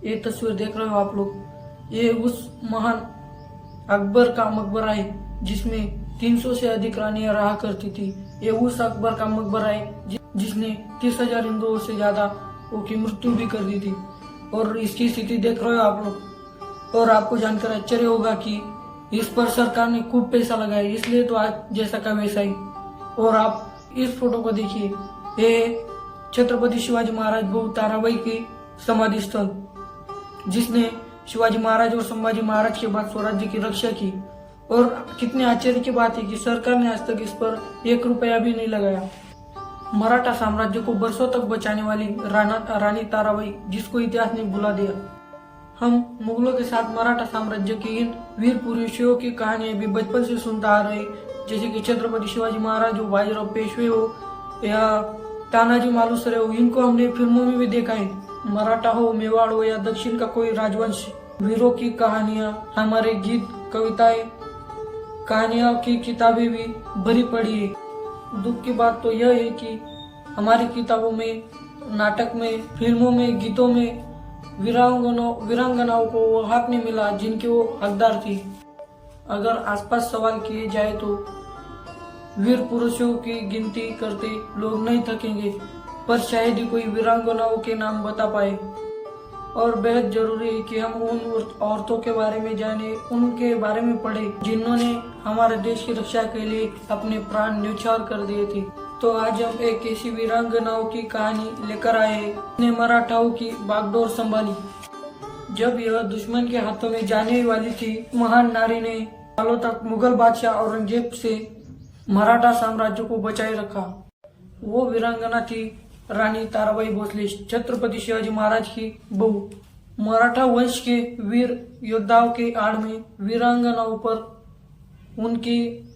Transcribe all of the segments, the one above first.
ये तस्वीर देख रहे हो आप लोग, ये उस महान अकबर का मकबरा है जिसमें 300 से अधिक रानियां रहा करती थी। ये उस अकबर का मकबरा है जिसने 30,000 हिंदुओं से ज्यादा की मृत्यु भी कर दी थी। और इसकी स्थिति देख रहे हो आप लोग, और आपको जानकर आश्चर्य होगा कि इस पर सरकार ने खूब पैसा लगाया, इसलिए तो आज जैसा का वैसा ही। और आप इस फोटो को देखिए, ये छत्रपति शिवाजी महाराज बहू ताराबाई की समाधि स्थल, जिसने शिवाजी महाराज और संभाजी महाराज के बाद स्वराज्य की रक्षा की। और कितने आश्चर्य की बात है कि सरकार ने आज तक इस पर 1 रुपया भी नहीं लगाया। मराठा साम्राज्य को बरसों तक बचाने वाली रानी ताराबाई, जिसको इतिहास ने भुला दिया। हम मुगलों के साथ मराठा साम्राज्य की इन वीर पुरुषों की कहानियां भी बचपन से सुनता आ रहे, जैसे कि छत्रपति शिवाजी महाराज हो, बाजीराव पेशवे हो या तानाजी मालुसरे हो। इनको हमने फिल्मों में भी देखा है। मराठा हो, मेवाड़ हो या दक्षिण का कोई राजवंश, वीरों की कहानियां, हमारे गीत, कविताएं, कहानियों की किताबें भी भरी पड़ी है। दुख की बात तो यह है कि हमारी किताबों में, नाटक में, फिल्मों में, गीतों में वीरांगनाओं को वो हक नहीं मिला जिनके वो हकदार थी। अगर आसपास सवाल किए जाए तो वीर पुरुषों की गिनती करते लोग नहीं थकेंगे, पर शायद ही कोई वीरांगनाओं के नाम बता पाए। और बेहद जरूरी है कि हम उन औरतों के बारे में जाने, उनके बारे में पढ़े जिन्होंने हमारे देश की रक्षा के लिए अपने प्राण न्यौछावर कर दिए थे। तो आज हम एक ऐसी वीरांगनाओं की कहानी लेकर आए हैं जिसने मराठाओं की बागडोर संभाली। जब यह दुश्मन के हाथों में जाने वाली थी, महान नारी ने सालों तक मुगल बादशाह औरंगजेब से मराठा साम्राज्य को बचाए रखा। वो वीरांगना थी रानी ताराबाई भोसले, छत्रपति शिवाजी महाराज की बहू। मराठा वंश के वीर योद्धाओं के आड़ में वीरांगनाओं पर उनकी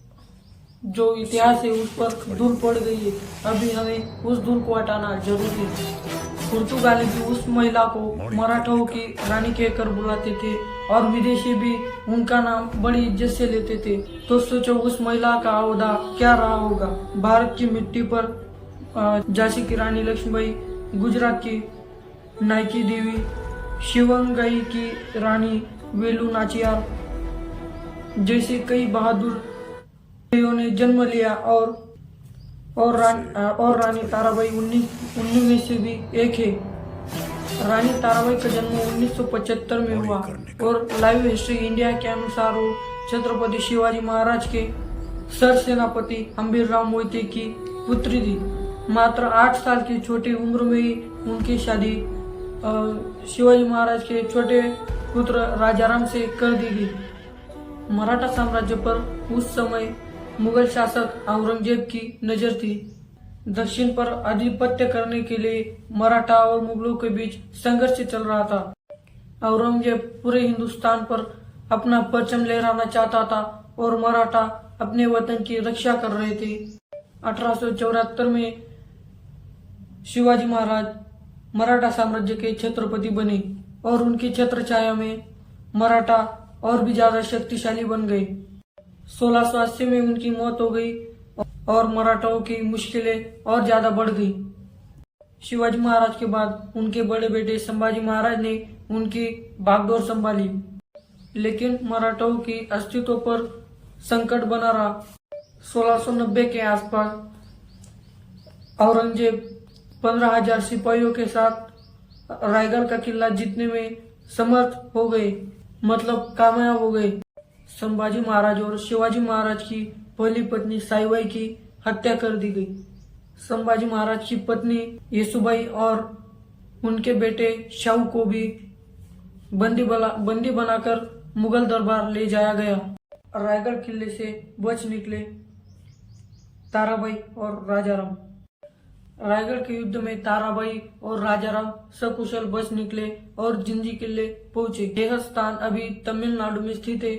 जो इतिहास है उस पर धूल पड़ गई है। अभी हमें उस धूल को हटाना जरूरी है। पुर्तगाली भी उस महिला को मराठाओं की रानी कहकर बुलाते थे और विदेशी भी उनका नाम बड़ी इज्जत से लेते थे। तो सोचो उस महिला का ओहदा क्या रहा होगा। भारत की मिट्टी पर झांसी की रानी लक्ष्मीबाई, गुजरात की नायकी देवी, शिवंगई की रानी वेलु नाचियार जैसे कई बहादुर ने जन्म लिया। और रानी ताराबाई 19 में से भी एक है। रानी ताराबाई का जन्म 1975 में हुआ और लाइव हिस्ट्री इंडिया के अनुसार वो छत्रपति शिवाजी महाराज के सर सेनापति हंबीरराव मोहिते की पुत्री थी। मात्र 8 साल की छोटी उम्र में ही उनकी शादी शिवाजी महाराज के छोटे पुत्र राजाराम से कर दी गई। मराठा साम्राज्य पर उस समय मुगल शासक औरंगजेब की नजर थी। दक्षिण पर आधिपत्य करने के लिए मराठा और मुगलों के बीच संघर्ष चल रहा था। औरंगजेब पूरे हिंदुस्तान पर अपना परचम लहराना चाहता था और मराठा अपने वतन की रक्षा कर रहे थे। 1874 में शिवाजी महाराज मराठा साम्राज्य के छत्रपति बने और उनकी छत्रछाया में मराठा और भी ज्यादा शक्तिशाली बन गए। 1680 में उनकी मौत हो गई और मराठाओं की मुश्किलें और ज्यादा बढ़ गई। शिवाजी महाराज के बाद उनके बड़े बेटे संभाजी महाराज ने उनकी बागडोर संभाली, लेकिन मराठाओं की अस्तित्व पर संकट बना रहा। 1690 के आसपास औरंगजेब 15,000 सिपाहियों के साथ रायगढ़ का किला जीतने में समर्थ हो गए, मतलब कामयाब हो गए। संभाजी महाराज और शिवाजी महाराज की पहली पत्नी साईबाई की हत्या कर दी गई। संभाजी महाराज की पत्नी येसुबाई और उनके बेटे शाहू को भी बंदी बनाकर मुगल दरबार ले जाया गया। रायगढ़ किले से बच निकले ताराबाई और राजाराम। रायगढ़ के युद्ध में ताराबाई और राजाराम सकुशल बच निकले और जिंजी किले पहुंचे। यह स्थान अभी तमिलनाडु में स्थित है।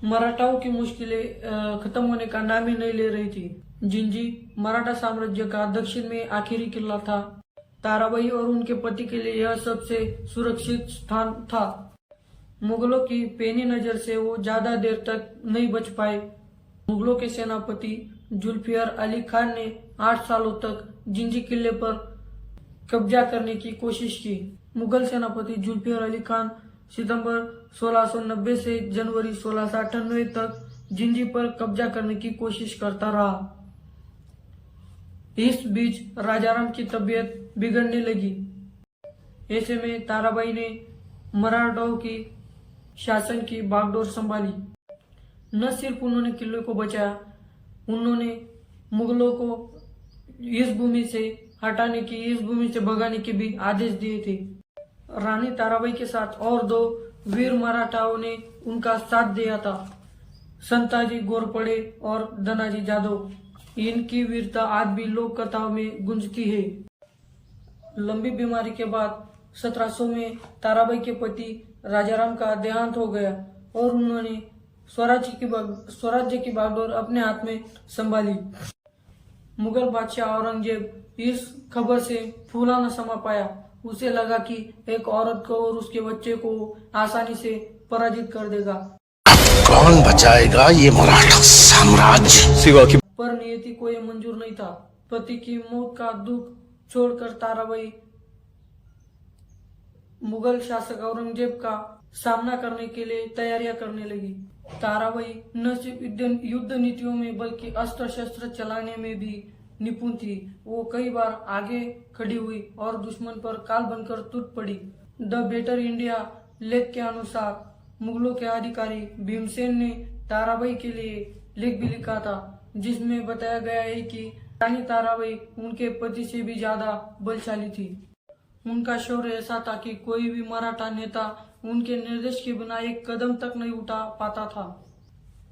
मराठाओं की मुश्किलें खत्म होने का नाम ही नहीं ले रही थी। जिंजी मराठा साम्राज्य का दक्षिण में आखिरी किला था। ताराबाई और उनके पति के लिए यह सबसे सुरक्षित स्थान था। मुगलों की पैनी नजर से वो ज्यादा देर तक नहीं बच पाए। मुगलों के सेनापति जुल्फिकार अली खान ने 8 सालों तक जिंजी किले पर कब्जा करने की कोशिश की, मुगल सेनापति जुल्फिकार अली खान सितंबर 1690 से जनवरी 1698 तक जिंजी पर कब्जा करने की कोशिश करता रहा। इस बीच राजाराम की तबीयत बिगड़ने लगी। ऐसे में ताराबाई ने मराठाओं की शासन की बागडोर संभाली। न सिर्फ उन्होंने किले को बचाया, उन्होंने मुगलों को इस भूमि से हटाने की, इस भूमि से भगाने के भी आदेश दिए थे। रानी ताराबाई के साथ और 2 वीर मराठाओं ने उनका साथ दिया था, संताजी घोरपड़े और धनाजी जादव। इनकी वीरता आज भी लोक कथाओं में गूंजती है। लंबी बीमारी के बाद 1700 में ताराबाई के पति राजाराम का देहांत हो गया और उन्होंने स्वराज्य की बागडोर अपने हाथ में संभाली। मुगल बादशाह औरंगजेब इस खबर से फूला न समा पाया। उसे लगा कि एक औरत को और उसके बच्चे को आसानी से पराजित कर देगा। कौन बचाएगा ये मराठा साम्राज्य? सिवा की पर नियति को यह मंजूर नहीं था। पति की मौत का दुख छोड़कर ताराबाई मुगल शासक औरंगजेब का सामना करने के लिए तैयारियां करने लगी। ताराबाई न सिर्फ युद्ध नीतियों में बल्कि अस्त्र शस्त्र चलाने में भी निपुण थी। वो कई बार आगे खड़ी हुई और दुश्मन पर काल बनकर टूट पड़ी। द बेटर इंडिया लेख के अनुसार मुगलों के अधिकारी भीमसेन ने ताराबाई के लिए लेख भी लिखा था, जिसमें बताया गया है कि रानी ताराबाई उनके पति से भी ज्यादा बलशाली थी। उनका शौर्य ऐसा था कि कोई भी मराठा नेता उनके निर्देश के बिना एक कदम तक नहीं उठा पाता था।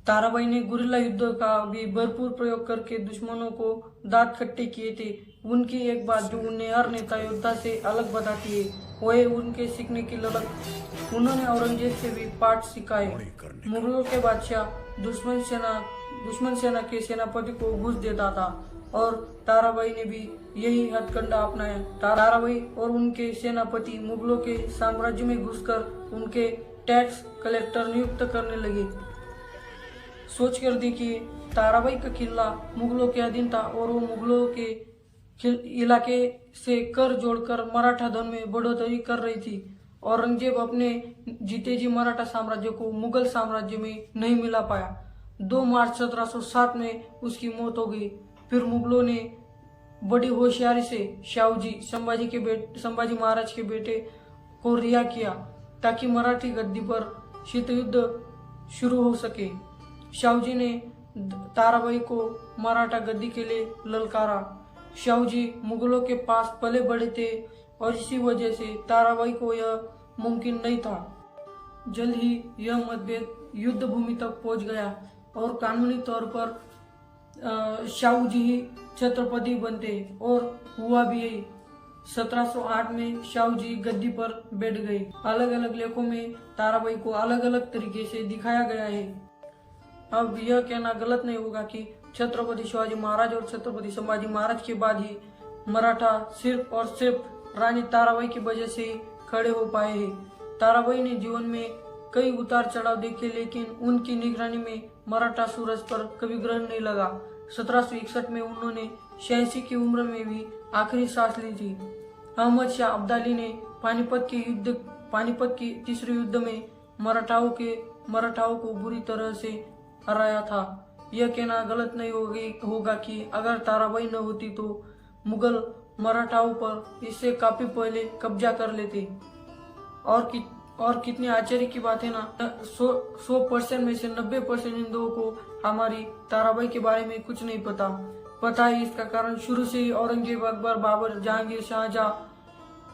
ताराबाई ने गुरिल्ला युद्ध का भी भरपूर प्रयोग करके दुश्मनों को दांत खट्टे किए थे। उनकी एक बात जो उन्हें हर नेता योद्धा से अलग बताती है, वो है उनके सीखने की ललक। उन्होंने औरंगजेब से भी पाठ सिखाए। मुगलों के बादशाह दुश्मन सेना के सेनापति को घूस देता था और ताराबाई ने भी यही हथकंडा अपनाया। ताराबाई और उनके सेनापति मुगलों के साम्राज्य में घुसकर उनके टैक्स कलेक्टर नियुक्त करने लगे। सोच कर देखिए, ताराबाई का किला मुगलों के अधीन था और वो मुगलों के इलाके से कर जोड़कर मराठा धन में बढ़ोतरी कर रही थी। औरंगजेब अपने जीते जी मराठा साम्राज्य को मुगल साम्राज्य में नहीं मिला पाया। 2 मार्च 1707 में उसकी मौत हो गई। फिर मुगलों ने बड़ी होशियारी से शाहूजी संभाजी महाराज के बेटे को रिहा किया ताकि मराठी गद्दी पर शीत युद्ध शुरू हो सके। शाहूजी ने ताराबाई को मराठा गद्दी के लिए ललकारा। शाहूजी मुगलों के पास पले बड़े थे और इसी वजह से ताराबाई को यह मुमकिन नहीं था। जल्द ही यह मतभेद युद्ध भूमि तक पहुंच गया और कानूनी तौर पर शाहूजी ही छत्रपति बनते और हुआ भी यही। 1708 में शाहूजी गद्दी पर बैठ गए। अलग अलग लेखों में ताराबाई को अलग अलग तरीके से दिखाया गया है। अब यह कहना गलत नहीं होगा कि छत्रपति शिवाजी महाराज और छत्रपति संभाजी महाराज के बाद ही मराठा सिर्फ और सिर्फ रानी ताराबाई की वजह से ही खड़े हो पाए हैं। ताराबाई ने जीवन में कई उतार चढ़ाव देखे, लेकिन उनकी निगरानी में मराठा सूरज पर कभी ग्रहण नहीं लगा। 1761 में उन्होंने 86 की उम्र में भी आखिरी सांस ली थी। अहमद शाह अब्दाली ने पानीपत की तीसरे युद्ध में मराठाओं को बुरी तरह से हराया था। यह कहना गलत नहीं होगा कि अगर ताराबाई न होती तो मुगल मराठाओं पर इससे काफी पहले कब्जा कर लेते। और कितनी आश्चर्य की बात है ना, 100% में से 90% हिंदुओं को हमारी ताराबाई के बारे में कुछ नहीं पता है। इसका कारण शुरू से ही औरंगजेब, अकबर, बाबर, जहांगीर, शाहजहां,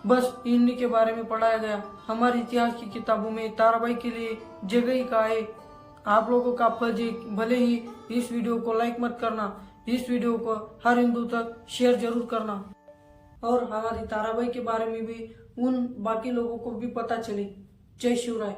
बस इन्हीं के बारे में पढ़ाया गया। हमारे इतिहास की किताबों में ताराबाई के लिए जगह ही कहा है। आप लोगों का फर्ज है, भले ही इस वीडियो को लाइक मत करना, इस वीडियो को हर हिंदू तक शेयर जरूर करना और हमारी ताराबाई के बारे में भी उन बाकी लोगों को भी पता चले। जय शिवराय।